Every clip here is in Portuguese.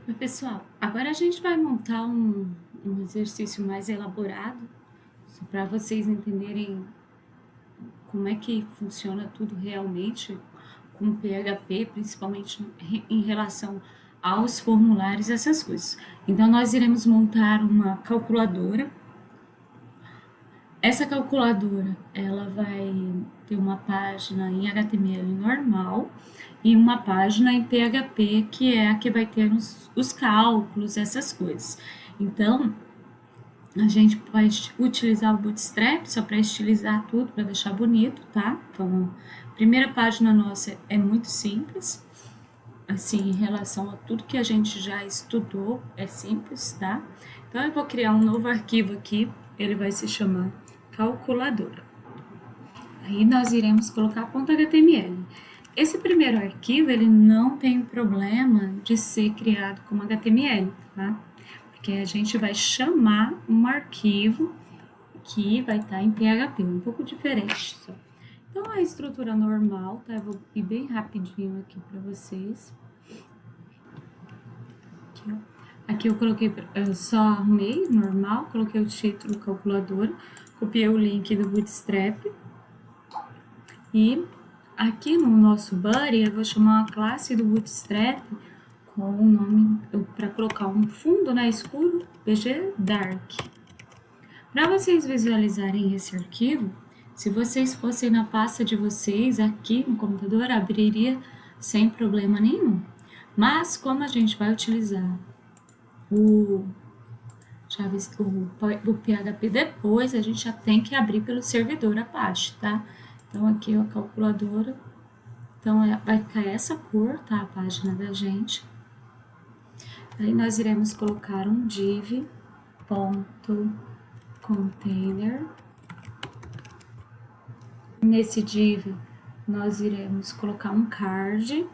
Oi, pessoal, agora a gente vai montar um exercício mais elaborado, para vocês entenderem como é que funciona tudo realmente com PHP, principalmente em relação aos formulários, essas coisas. Então, nós iremos montar uma calculadora. Essa calculadora, ela vai ter uma página em HTML normal e uma página em PHP, que é a que vai ter os cálculos, essas coisas. Então, a gente pode utilizar o Bootstrap só para estilizar tudo, para deixar bonito, tá? Então, a primeira página nossa é muito simples, assim, em relação a tudo que a gente já estudou, é simples, tá? Então, eu vou criar um novo arquivo aqui, ele vai se chamar calculadora. Aí nós iremos colocar .html. Esse primeiro arquivo, ele não tem problema de ser criado como HTML, tá? Porque a gente vai chamar um arquivo que vai estar em PHP, um pouco diferente só. Então, a estrutura normal, tá? Eu vou ir bem rapidinho aqui para vocês. Aqui, ó. Aqui eu coloquei, eu só arrumei normal, coloquei o título calculadora, copiei o link do Bootstrap e aqui no nosso body eu vou chamar uma classe do Bootstrap com o nome, para colocar um fundo, né, escuro, BG Dark. Para vocês visualizarem esse arquivo, se vocês fossem na pasta de vocês aqui no computador, abriria sem problema nenhum. Mas como a gente vai utilizar o PHP depois, a gente já tem que abrir pelo servidor Apache, tá? Então aqui a calculadora, então vai ficar essa cor, tá? A página da gente. Aí nós iremos colocar um div ponto container. Nesse div nós iremos colocar um card.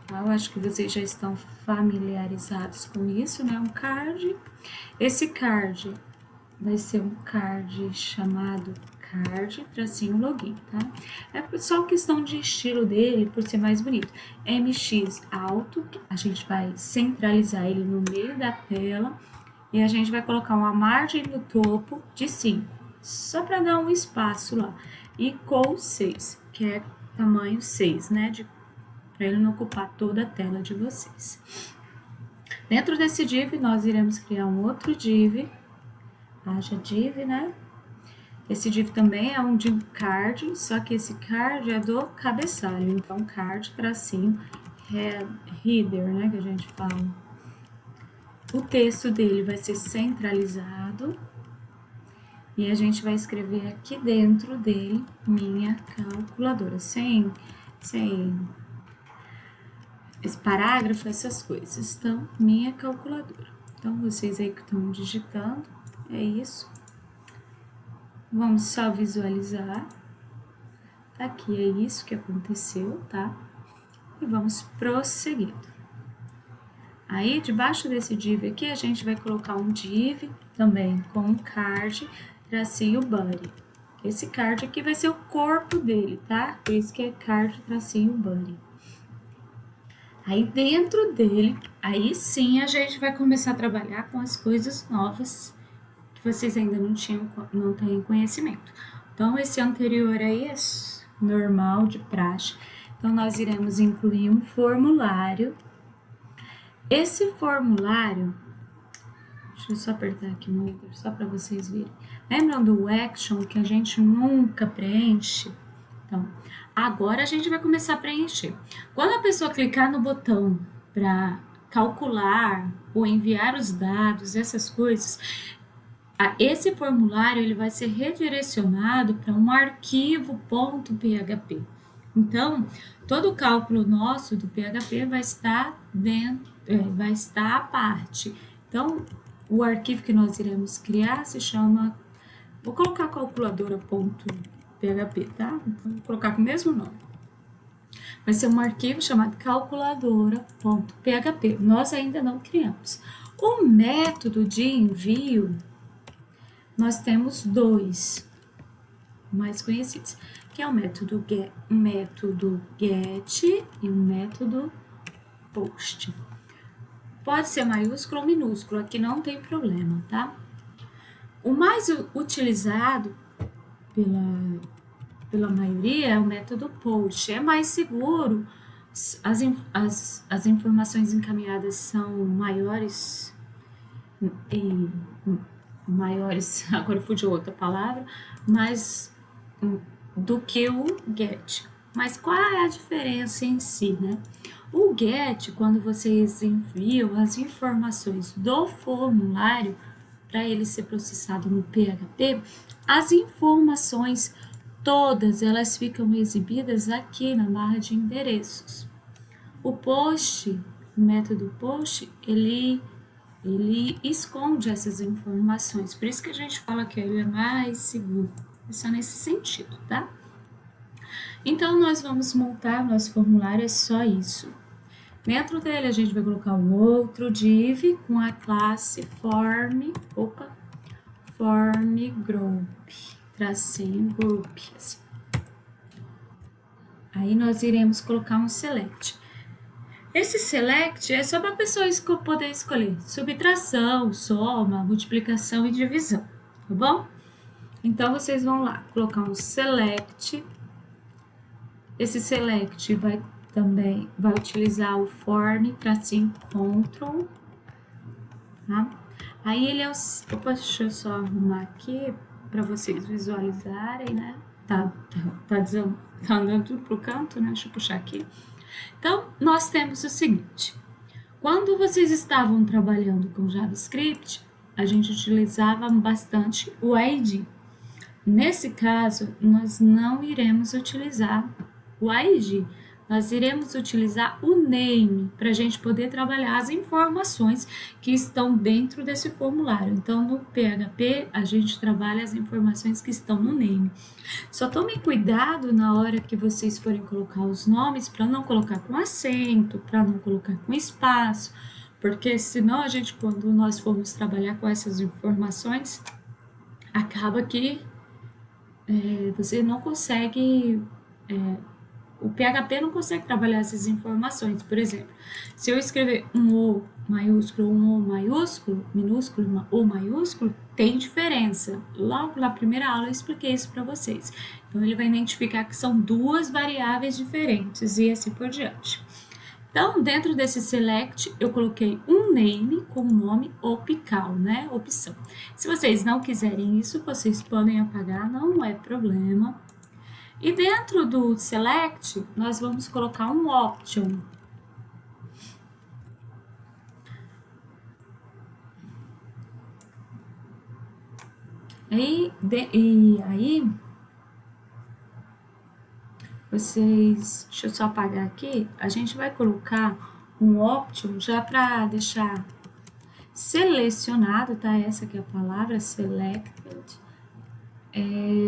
Eu acho que vocês já estão familiarizados com isso, né? Um card. Esse card vai ser um card chamado card tracinho login, tá? É só questão de estilo dele, por ser mais bonito. MX alto, a gente vai centralizar ele no meio da tela e a gente vai colocar uma margem no topo de 5, só para dar um espaço lá. E col 6, que é tamanho 6, né? Para ele não ocupar toda a tela de vocês. Dentro desse div, nós iremos criar um outro div, haja div, né? Esse div também é um div card, só que esse card é do cabeçalho, então card tracinho header, né, que a gente fala. O texto dele vai ser centralizado e a gente vai escrever aqui dentro dele minha calculadora, sem esse parágrafo, essas coisas. Então, minha calculadora. Então, vocês aí que estão digitando, é isso. Vamos só visualizar. Aqui é isso que aconteceu, tá? E vamos prosseguindo. Aí, debaixo desse div aqui, a gente vai colocar um div também com um card, tracinho body. Esse card aqui vai ser o corpo dele, tá? Por isso que é card, tracinho body. Aí, dentro dele, aí sim a gente vai começar a trabalhar com as coisas novas que vocês ainda não têm conhecimento. Então, esse anterior aí é normal, de praxe. Então, nós iremos incluir um formulário. Esse formulário, deixa eu só apertar aqui no Enter, só para vocês verem. Lembram do action que a gente nunca preenche? Então, agora a gente vai começar a preencher. Quando a pessoa clicar no botão para calcular ou enviar os dados, essas coisas, esse formulário ele vai ser redirecionado para um arquivo .php. Então, todo o cálculo nosso do PHP vai estar vai estar à parte. Então, o arquivo que nós iremos criar se chama, vou colocar calculadora.php, tá? Então, vou colocar com o mesmo nome. Vai ser um arquivo chamado calculadora.php. Nós ainda não criamos. O método de envio, nós temos dois mais conhecidos, que é o método get e o método post. Pode ser maiúsculo ou minúsculo, aqui não tem problema, tá? O mais utilizado pela maioria é o método POST. É mais seguro, as informações encaminhadas são maiores, agora fugiu outra palavra, mas do que o GET. Mas qual é a diferença em si, né? O GET, quando vocês enviam as informações do formulário para ele ser processado no PHP, as informações todas elas ficam exibidas aqui na barra de endereços. O POST, o método POST, ele esconde essas informações, por isso que a gente fala que ele é mais seguro, é só nesse sentido, tá? Então, nós vamos montar nosso formulário, é só isso. Dentro dele, a gente vai colocar um outro div com a classe form group, tracinho group, assim. Aí, nós iremos colocar um select. Esse select é só para a pessoa poder escolher subtração, soma, multiplicação e divisão, tá bom? Então, vocês vão lá, colocar um select. Esse select vai utilizar o form, tracinho, control, tá? Aí ele é o... Opa, deixa eu só arrumar aqui para vocês visualizarem, né? Tá andando tudo pro canto, né? Deixa eu puxar aqui. Então, nós temos o seguinte. Quando vocês estavam trabalhando com JavaScript, a gente utilizava bastante o ID. Nesse caso, nós não iremos utilizar o ID, nós iremos utilizar o name para a gente poder trabalhar as informações que estão dentro desse formulário. Então, no PHP, a gente trabalha as informações que estão no name. Só tomem cuidado na hora que vocês forem colocar os nomes para não colocar com acento, para não colocar com espaço, porque senão a gente, quando nós formos trabalhar com essas informações, acaba que você não consegue... o PHP não consegue trabalhar essas informações. Por exemplo, se eu escrever um O maiúsculo, um O maiúsculo, minúsculo ou maiúsculo, tem diferença. Logo na primeira aula eu expliquei isso para vocês. Então, ele vai identificar que são duas variáveis diferentes e assim por diante. Então, dentro desse select, eu coloquei um name com o nome opcal, né? Opção. Se vocês não quiserem isso, vocês podem apagar, não é problema. E dentro do select, nós vamos colocar um option. E aí, vocês... Deixa eu só apagar aqui. A gente vai colocar um option já para deixar selecionado, tá? Essa aqui é a palavra, selected.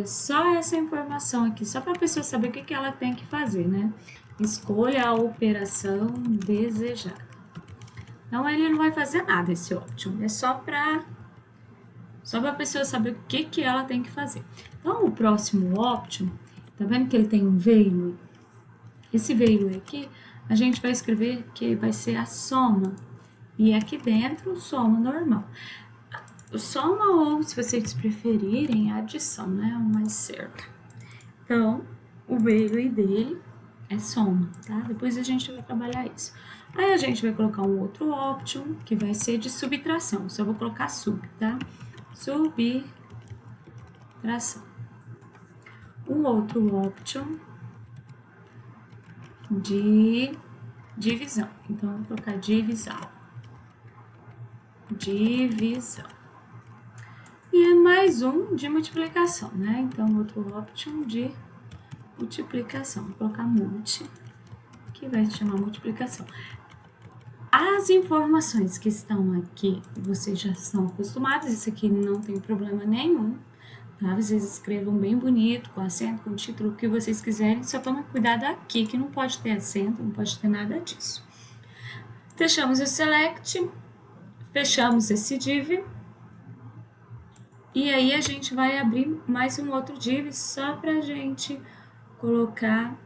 Só essa informação aqui, só para a pessoa saber o que ela tem que fazer, né? Escolha a operação desejada. Então, ele não vai fazer nada, esse option. É só para a pessoa saber o que ela tem que fazer. Então, o próximo option, tá vendo que ele tem um value? Esse value aqui, a gente vai escrever que vai ser a soma. E aqui dentro, soma normal. Soma ou, se vocês preferirem, adição, né? O mais certo. Então, o value dele é soma, tá? Depois a gente vai trabalhar isso. Aí a gente vai colocar um outro option, que vai ser de subtração. Só vou colocar sub, tá? Subtração. Um outro option de divisão. Então, eu vou colocar divisão. E mais um de multiplicação, né? Então, outro option de multiplicação. Vou colocar multi, que vai se chamar multiplicação. As informações que estão aqui, vocês já estão acostumados, isso aqui não tem problema nenhum, tá? Vocês escrevam bem bonito, com acento, com título, o que vocês quiserem, só tomem cuidado aqui, que não pode ter acento, não pode ter nada disso. Fechamos o select, fechamos esse div, e aí a gente vai abrir mais um outro div só pra gente colocar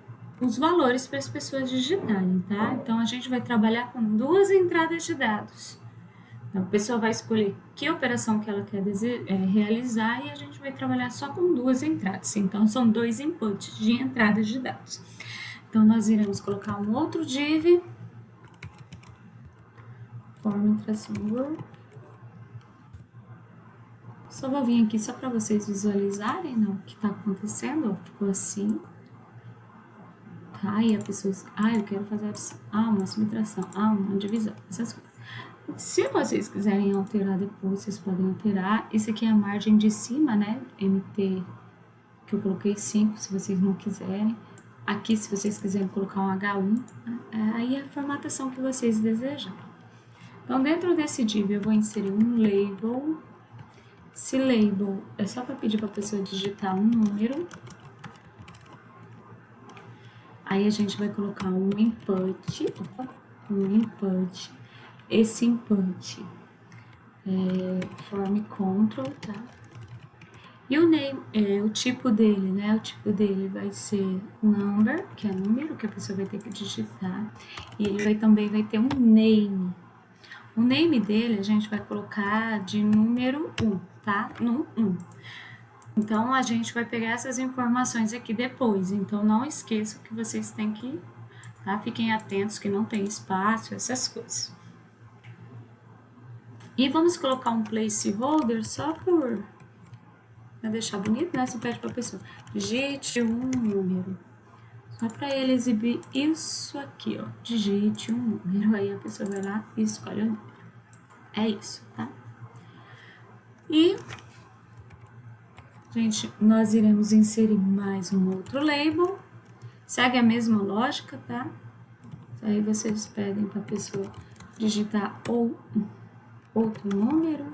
os valores para as pessoas digitarem, tá? Então, a gente vai trabalhar com 2 entradas de dados. Então, a pessoa vai escolher que operação que ela quer realizar e a gente vai trabalhar só com 2 entradas. Então, são 2 inputs de entradas de dados. Então, nós iremos colocar um outro div, form-word. Só vou vir aqui só para vocês visualizarem, né, o que está acontecendo, ó, ficou assim. Tá, e a pessoa, eu quero fazer uma subtração, uma divisão, essas coisas. Se vocês quiserem alterar depois, vocês podem alterar. Isso aqui é a margem de cima, né, MT, que eu coloquei 5, se vocês não quiserem. Aqui, se vocês quiserem colocar um H1, aí é a formatação que vocês desejam. Então, dentro desse div, eu vou inserir um label. Esse label é só para pedir para a pessoa digitar um número. Aí, a gente vai colocar um input. Esse input é form control, tá? E o name, o tipo dele, né? O tipo dele vai ser number, que é número que a pessoa vai ter que digitar. E ele também vai ter um name. O name dele a gente vai colocar de número 1, tá? No 1. Então, a gente vai pegar essas informações aqui depois. Então, não esqueçam que vocês têm que, tá? Fiquem atentos que não tem espaço, essas coisas. E vamos colocar um placeholder só para deixar bonito, né? Você pede para a pessoa, digite um número. Só para ele exibir isso aqui, ó. Digite um número. Aí a pessoa vai lá e escolhe o número. É isso, tá? E, gente, nós iremos inserir mais um outro label. Segue a mesma lógica, tá? Aí vocês pedem para a pessoa digitar ou outro número,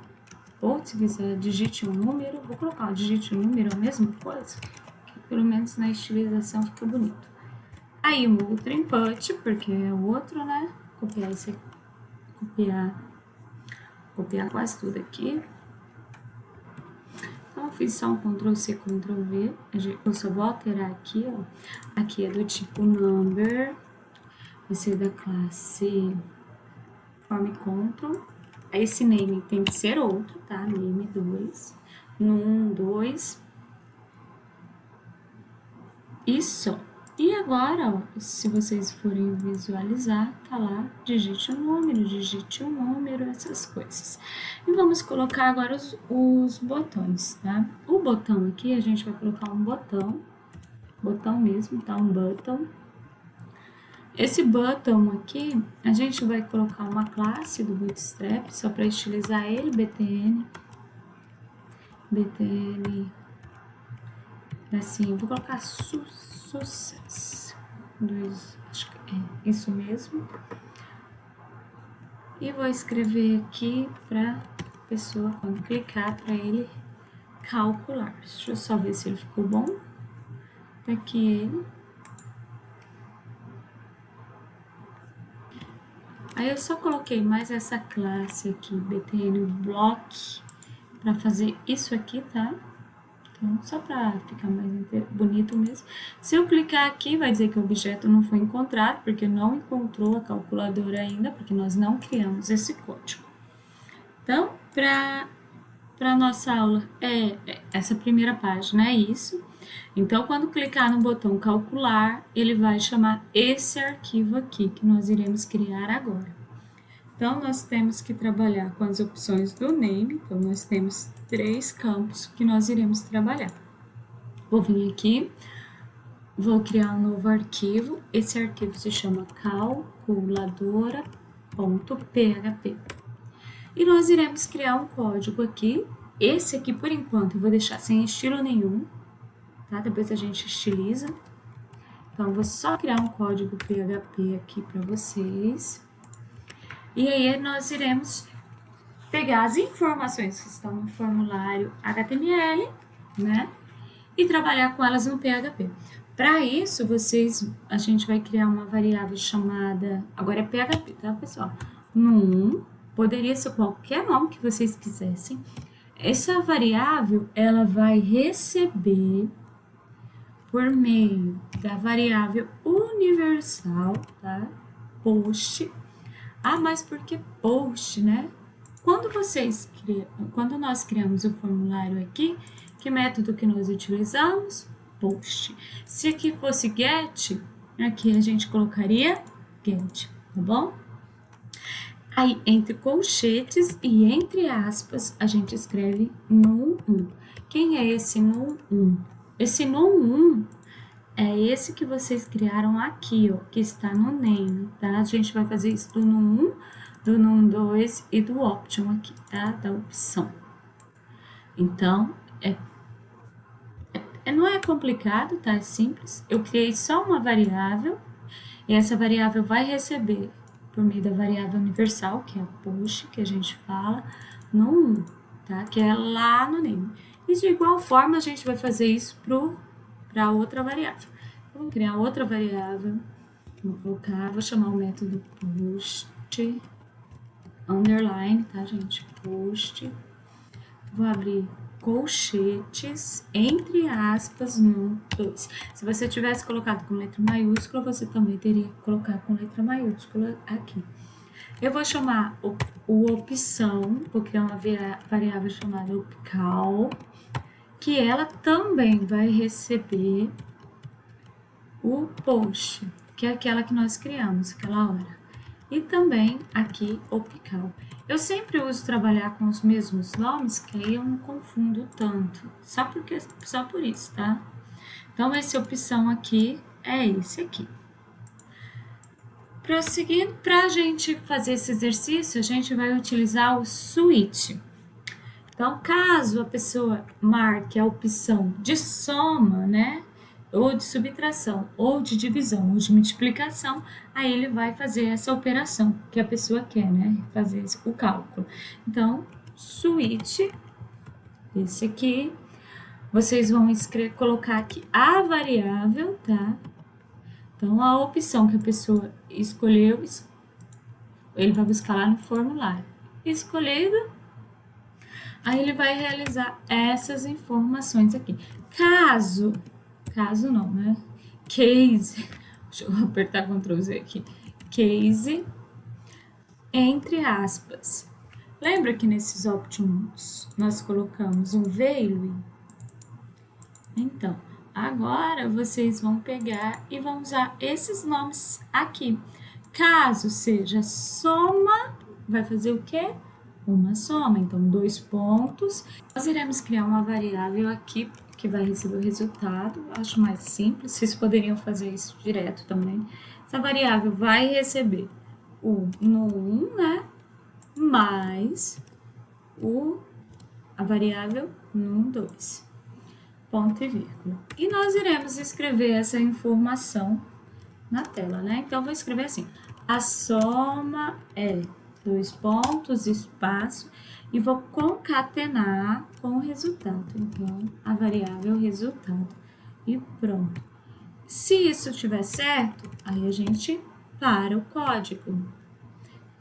ou se quiser, digite um número. Vou colocar, digite um número, a mesma coisa, que pelo menos na estilização fica bonito. Aí, um outro input, porque é o outro, né? Copiar esse aqui, copiar quase tudo aqui. Então, eu fiz só um Ctrl+C, Ctrl+V. Eu só vou alterar aqui, ó. Aqui é do tipo number, vai ser da classe form control. Esse name tem que ser outro, tá? Name 2. No 1, 2. Isso. E agora, ó, se vocês forem visualizar, tá lá, digite um número, essas coisas. E vamos colocar agora os botões, tá? O botão aqui, a gente vai colocar um botão mesmo, tá? Um button. Esse button aqui, a gente vai colocar uma classe do Bootstrap, só para estilizar ele, btn, assim, eu vou colocar success, acho que é isso mesmo. E vou escrever aqui para pessoa, quando clicar, para ele calcular. Deixa eu só ver se ele ficou bom. Tá aqui ele. Aí eu só coloquei mais essa classe aqui, btn block, para fazer isso aqui, tá? Então, só para ficar mais bonito mesmo. Se eu clicar aqui, vai dizer que o objeto não foi encontrado, porque não encontrou a calculadora ainda, porque nós não criamos esse código. Então, para a nossa aula, essa primeira página é isso. Então, quando clicar no botão calcular, ele vai chamar esse arquivo aqui, que nós iremos criar agora. Então, nós temos que trabalhar com as opções do name. Então, nós temos 3 campos que nós iremos trabalhar. Vou vir aqui, vou criar um novo arquivo. Esse arquivo se chama calculadora.php. E nós iremos criar um código aqui. Esse aqui, por enquanto, eu vou deixar sem estilo nenhum, tá? Depois a gente estiliza. Então, eu vou só criar um código PHP aqui para vocês. E aí, nós iremos pegar as informações que estão no formulário HTML, né? E trabalhar com elas no PHP. Para isso, a gente vai criar uma variável chamada, agora é PHP, tá, pessoal? Num, poderia ser qualquer nome que vocês quisessem. Essa variável, ela vai receber, por meio da variável universal, tá? Post. Ah, mas por que post, né? Quando nós criamos o formulário aqui, que método que nós utilizamos? Post. Se aqui fosse get, aqui a gente colocaria get, tá bom? Aí, entre colchetes e entre aspas, a gente escreve num1. Quem é esse num1? Esse num1 é esse que vocês criaram aqui, ó, que está no name, tá? A gente vai fazer isso do num1, do num2 e do option aqui, tá? Da opção. Então, não é complicado, tá? É simples. Eu criei só uma variável e essa variável vai receber por meio da variável universal, que é a push, que a gente fala, no 1, tá? Que é lá no name. E de igual forma, a gente vai fazer isso para outra variável. Eu vou criar outra variável, vou chamar o método post, underline, tá, gente? Post. Vou abrir colchetes, entre aspas, num2. Se você tivesse colocado com letra maiúscula, você também teria que colocar com letra maiúscula aqui. Eu vou chamar o opção, vou criar uma variável chamada opcal, que ela também vai receber o post, que é aquela que nós criamos, aquela hora. E também aqui opcal. Eu sempre uso trabalhar com os mesmos nomes, que aí eu não confundo tanto. Só por isso, tá? Então, essa opção aqui é esse aqui. Prosseguindo, para a gente fazer esse exercício, a gente vai utilizar o switch. Então, caso a pessoa marque a opção de soma, né? Ou de subtração, ou de divisão, ou de multiplicação, aí ele vai fazer essa operação que a pessoa quer, né? Fazer o cálculo. Então, switch, esse aqui, vocês vão colocar aqui a variável, tá? Então, a opção que a pessoa escolheu, ele vai buscar lá no formulário. Escolhido, aí ele vai realizar essas informações aqui. Caso não, né? Case, deixa eu apertar Ctrl Z aqui. Case, entre aspas. Lembra que nesses options nós colocamos um value? Então, agora vocês vão pegar e vão usar esses nomes aqui. Caso seja soma, vai fazer o quê? Uma soma, então 2 pontos. Nós iremos criar uma variável aqui que vai receber o resultado, acho mais simples, vocês poderiam fazer isso direto também. Essa variável vai receber o num1, né, mais a variável num2, ponto e vírgula. E nós iremos escrever essa informação na tela, né, então vou escrever assim, a soma é 2 pontos, espaço, e vou concatenar com o resultado. Então, a variável resultado. E pronto. Se isso estiver certo, aí a gente para o código.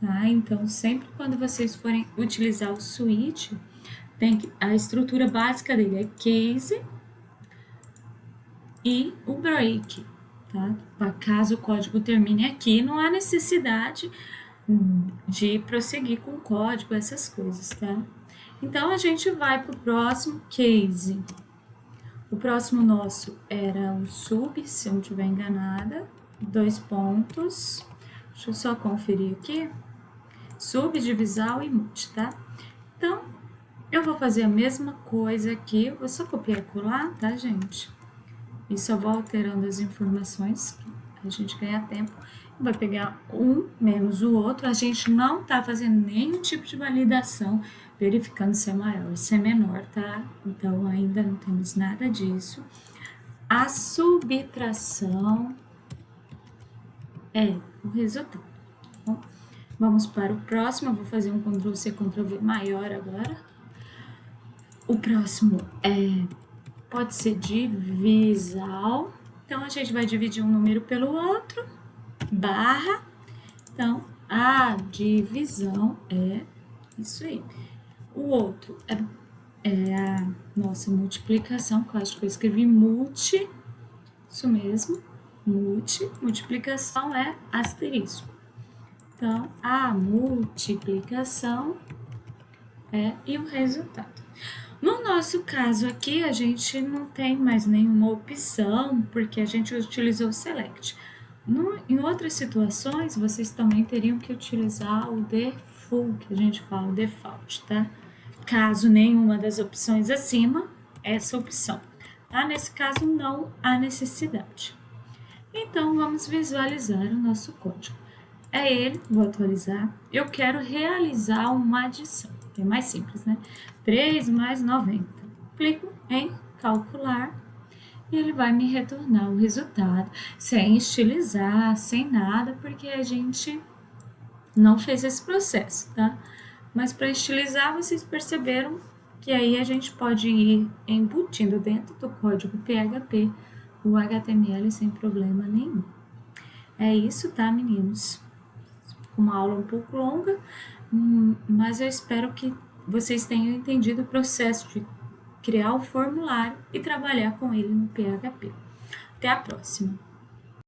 Tá? Então, sempre quando vocês forem utilizar o switch, a estrutura básica dele é case e o break. Tá? Caso o código termine aqui, não há necessidade de prosseguir com o código, essas coisas, tá? Então, a gente vai para o próximo case. O próximo nosso era o sub, se eu não estiver enganada, 2 pontos. Deixa eu só conferir aqui. Sub, divisal e multi, tá? Então, eu vou fazer a mesma coisa aqui, vou só copiar e colar, tá, gente? E só vou alterando as informações, a gente ganha tempo. Vai pegar um menos o outro, a gente não tá fazendo nenhum tipo de validação, verificando se é maior, se é menor, tá? Então, ainda não temos nada disso. A subtração é o resultado. Bom, vamos para o próximo, eu vou fazer um Ctrl+C, Ctrl+V maior agora. O próximo pode ser divisal, então a gente vai dividir um número pelo outro, barra, então a divisão é isso aí. O outro é a nossa multiplicação, que eu acho que eu escrevi multi, isso mesmo, multiplicação é asterisco. Então, a multiplicação e o resultado. No nosso caso aqui, a gente não tem mais nenhuma opção, porque a gente utilizou o select. Em outras situações, vocês também teriam que utilizar o default, que a gente fala, o default, tá? Caso nenhuma das opções acima, essa opção. Tá? Nesse caso, não há necessidade. Então, vamos visualizar o nosso código. É ele, vou atualizar. Eu quero realizar uma adição. É mais simples, né? 3 mais 90. Clico em calcular e ele vai me retornar o resultado sem estilizar, sem nada, porque a gente não fez esse processo, tá? Mas para estilizar, vocês perceberam que aí a gente pode ir embutindo dentro do código PHP o HTML sem problema nenhum. É isso, tá, meninos? Uma aula um pouco longa, mas eu espero que vocês tenham entendido o processo de criar o formulário e trabalhar com ele no PHP. Até a próxima!